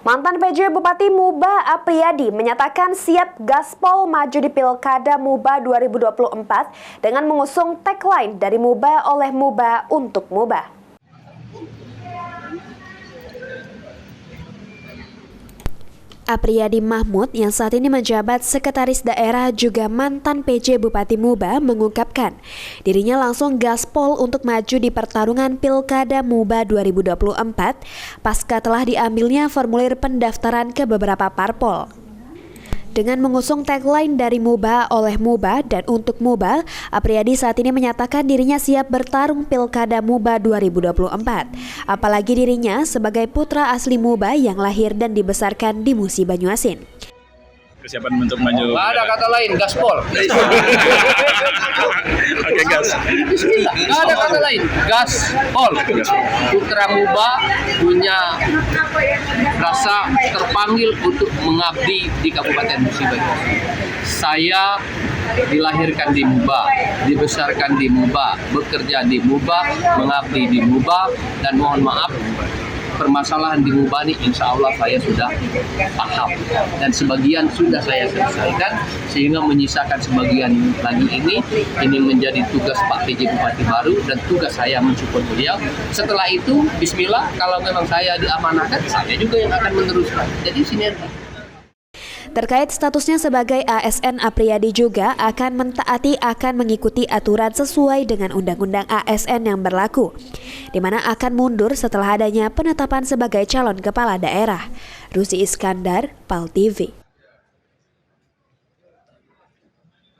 Mantan PJ Bupati Muba Apriyadi menyatakan siap gaspol maju di Pilkada Muba 2024 dengan mengusung tagline dari Muba oleh Muba untuk Muba. Apriyadi Mahmud yang saat ini menjabat Sekretaris Daerah juga mantan PJ Bupati Muba mengungkapkan dirinya langsung gaspol untuk maju di pertarungan Pilkada Muba 2024 pasca telah diambilnya formulir pendaftaran ke beberapa parpol. Dengan mengusung tagline dari Muba oleh Muba dan untuk Muba, Apriyadi saat ini menyatakan dirinya siap bertarung Pilkada Muba 2024. Apalagi dirinya sebagai putra asli Muba yang lahir dan dibesarkan di Musi Banyuasin. Kesiapan untuk maju. Ada kata lain, gaspol. Oke, gas. Bismillah. Ada kata lain, gaspol. Putra Muba punya rasa terpanggil untuk mengabdi di Kabupaten Musi Banyuasin. Saya dilahirkan di Muba, dibesarkan di Muba, bekerja di Muba, mengabdi di Muba, dan mohon maaf, permasalahan di Muba ini insya Allah saya sudah paham dan sebagian sudah saya selesaikan, sehingga menyisakan sebagian lagi ini menjadi tugas Pak PJ Bupati baru dan tugas saya mensupport beliau. Setelah itu bismillah, kalau memang saya diamanahkan, saya juga yang akan meneruskan. Jadi sinergi. Terkait statusnya sebagai ASN, Apriyadi juga akan mengikuti aturan sesuai dengan Undang-Undang ASN yang berlaku, di mana akan mundur setelah adanya penetapan sebagai calon kepala daerah. Rusi Iskandar, PAL TV.